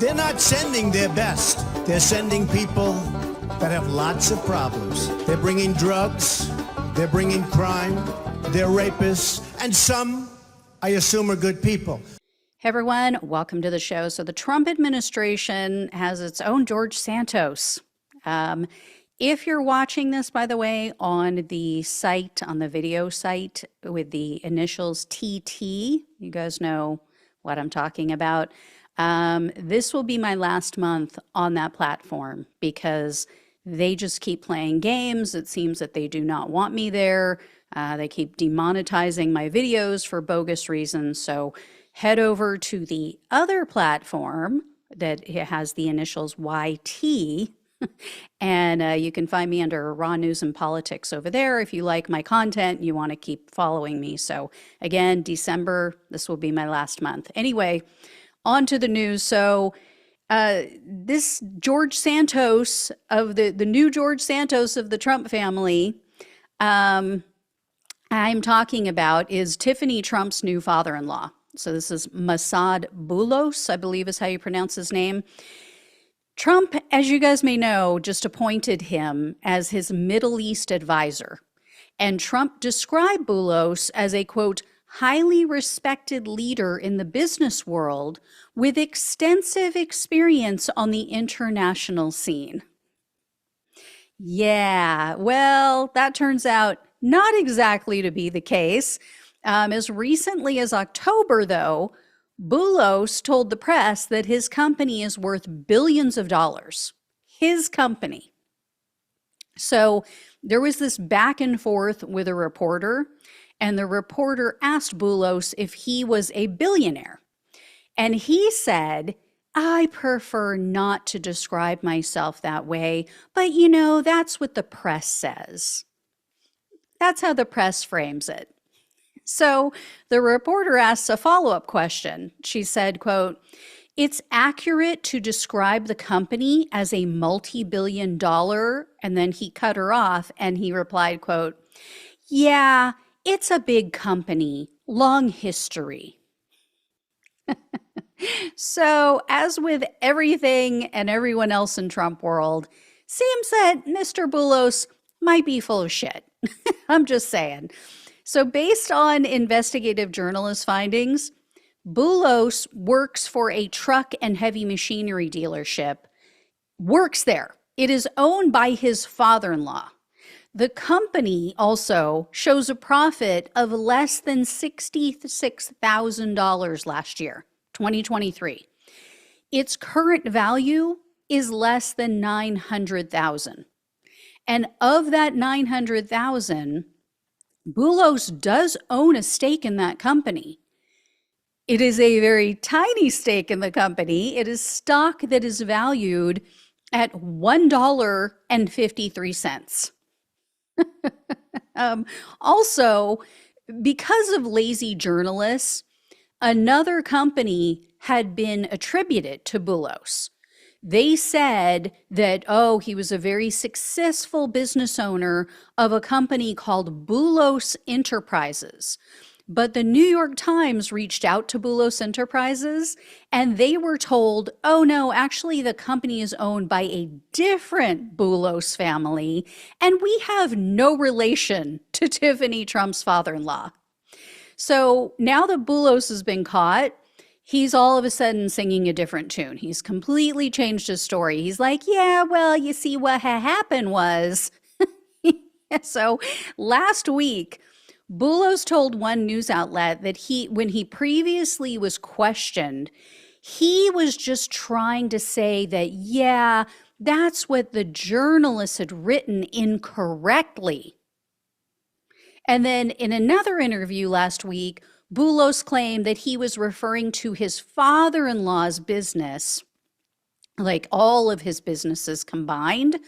They're not sending their best. They're sending people that have lots of problems. They're bringing drugs, they're bringing crime, they're rapists, and some, I assume, are good people. Hey everyone, welcome to the show. So the Trump administration has its own George Santos. If you're watching this, by the way, on the site, on the video site with the initials TT, you guys know what I'm talking about. This will be my last month on that platform because they just keep playing games. It seems that they do not want me there. They keep demonetizing my videos for bogus reasons. So head over to the other platform that has the initials YT. And you can find me under Raw News and Politics over there. If you like my content, you want to keep following me. So again, December, this will be my last month. Anyway, on to the news. So this George Santos of the new George Santos of the Trump family I'm talking about is Tiffany Trump's new father-in-law. So this is Massad Boulos, I believe is how you pronounce his name. Trump, as you guys may know, just appointed him as his Middle East advisor. And Trump described Boulos as a, quote, highly respected leader in the business world with extensive experience on the international scene. Yeah, well, that turns out not exactly to be the case. As recently as October, though, Boulos told the press that his company is worth billions of dollars. His company. So there was this back and forth with a reporter, and the reporter asked Boulos if he was a billionaire. And he said, I prefer not to describe myself that way, but you know, that's what the press says. That's how the press frames it. So the reporter asks a follow-up question. She said, quote, it's accurate to describe the company as a multi-billion dollar, and then he cut her off and he replied, quote, yeah, it's a big company, long history. So as with everything and everyone else in Trump world, seems that Mr. Boulos might be full of shit. I'm just saying. So based on investigative journalist findings, Boulos works for a truck and heavy machinery dealership, works there. It is owned by his father-in-law. The company also shows a profit of less than $66,000 last year, 2023. Its current value is less than $900,000. And of that $900,000, Boulos does own a stake in that company. It is a very tiny stake in the company. It is stock that is valued at $1.53. Also, because of lazy journalists, another company had been attributed to Boulos. They said that, oh, he was a very successful business owner of a company called Boulos Enterprises. But the New York Times reached out to Boulos Enterprises and they were told, oh no, actually the company is owned by a different Boulos family and we have no relation to Tiffany Trump's father-in-law. So now that Boulos has been caught, he's all of a sudden singing a different tune. He's completely changed his story. He's like, yeah, well, you see what happened was. So last week, Boulos told one news outlet that when he previously was questioned, he was just trying to say that, yeah, that's what the journalists had written incorrectly. And then in another interview last week, Boulos claimed that he was referring to his father-in-law's business, like all of his businesses combined,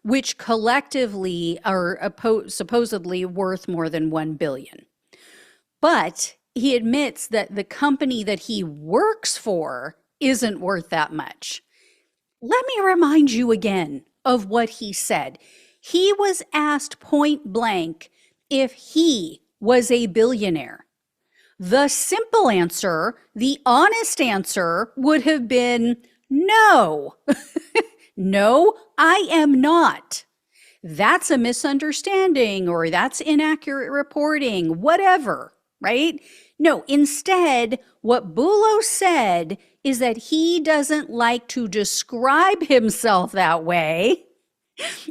which collectively are supposedly worth more than $1 billion. But he admits that the company that he works for isn't worth that much. Let me remind you again of what he said. He was asked point blank if he was a billionaire. The simple answer, the honest answer would have been, No, no, I am not. That's a misunderstanding or that's inaccurate reporting, whatever, right? No, instead, what Boulos said is that he doesn't like to describe himself that way.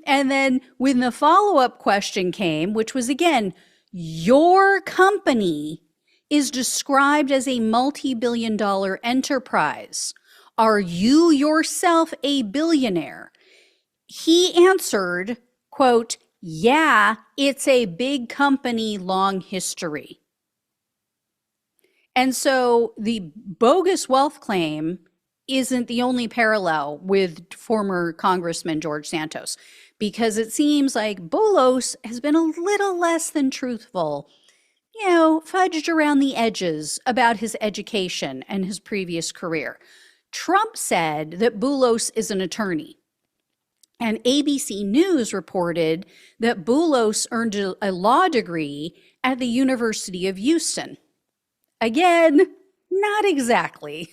And then when the follow-up question came, which was again, your company is described as a multi-billion dollar enterprise. Are you yourself a billionaire? He answered, quote, yeah, it's a big company, long history. And so the bogus wealth claim isn't the only parallel with former Congressman George Santos, because it seems like Boulos has been a little less than truthful, fudged around the edges about his education and his previous career. Trump said that Boulos is an attorney. And ABC News reported that Boulos earned a law degree at the University of Houston. Again, not exactly.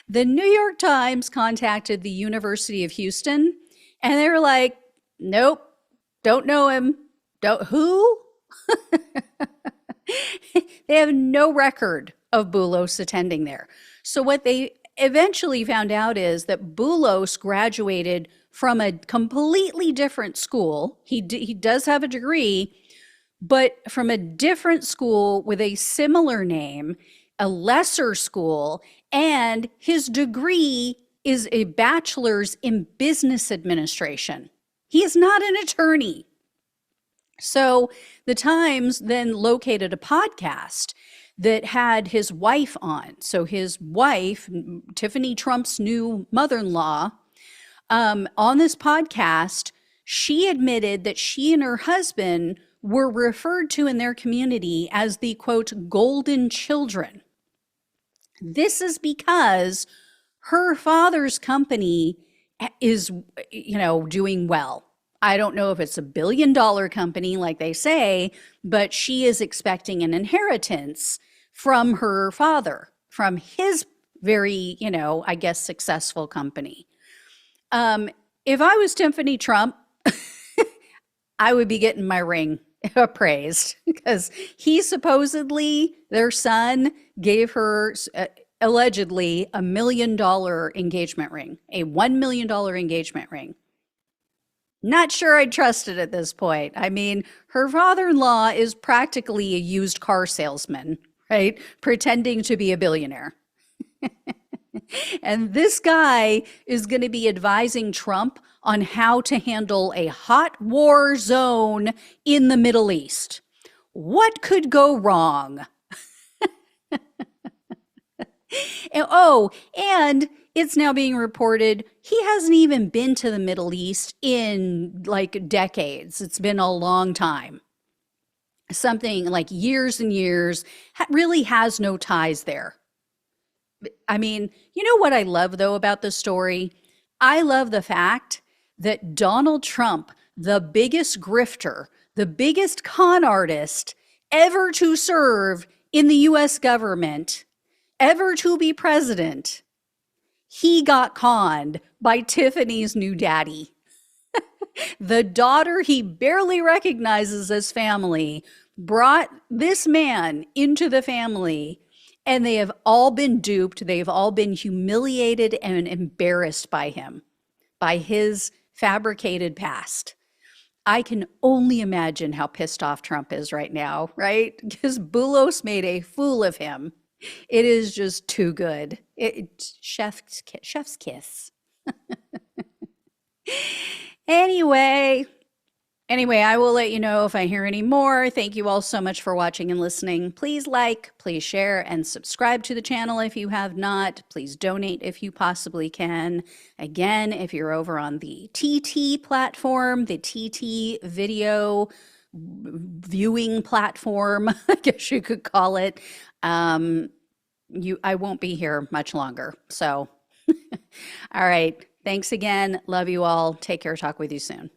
The New York Times contacted the University of Houston, and they were like, nope, don't know him. Who? They have no record of Boulos attending there. So what they eventually found out is that Boulos graduated from a completely different school. He does have a degree, but from a different school with a similar name, a lesser school, and his degree is a bachelor's in business administration. He is not an attorney. So the Times then located a podcast that had his wife on. So his wife, Tiffany Trump's new mother-in-law, on this podcast, she admitted that she and her husband were referred to in their community as the, quote, golden children. This is because her father's company is, doing well. I don't know if it's $1 billion company like they say, but she is expecting an inheritance from her father, from his very, successful company. If I was Tiffany Trump, I would be getting my ring appraised because he supposedly, their son, gave her allegedly $1 million engagement ring, a $1 million engagement ring. Not sure I'd trust it at this point. I mean, her father-in-law is practically a used car salesman, right? Pretending to be a billionaire. And this guy is going to be advising Trump on how to handle a hot war zone in the Middle East. What could go wrong? And it's now being reported he hasn't even been to the Middle East in like decades. It's been a long time. Something like years and years, really has no ties there. I mean, you know what I love though about this story? I love the fact that Donald Trump, the biggest grifter, the biggest con artist ever to serve in the US government, ever to be president, he got conned by Tiffany's new daddy. The daughter he barely recognizes as family brought this man into the family, and they have all been duped. They've all been humiliated and embarrassed by him, by his fabricated past. I can only imagine how pissed off Trump is right now, right? Because Boulos made a fool of him. It is just too good. Chef's kiss. Anyway, I will let you know if I hear any more. Thank you all so much for watching and listening. Please like, please share, and subscribe to the channel if you have not. Please donate if you possibly can. Again, if you're over on the TT platform, the TT video viewing platform, I guess you could call it, I won't be here much longer. So, all right. Thanks again. Love you all. Take care. Talk with you soon.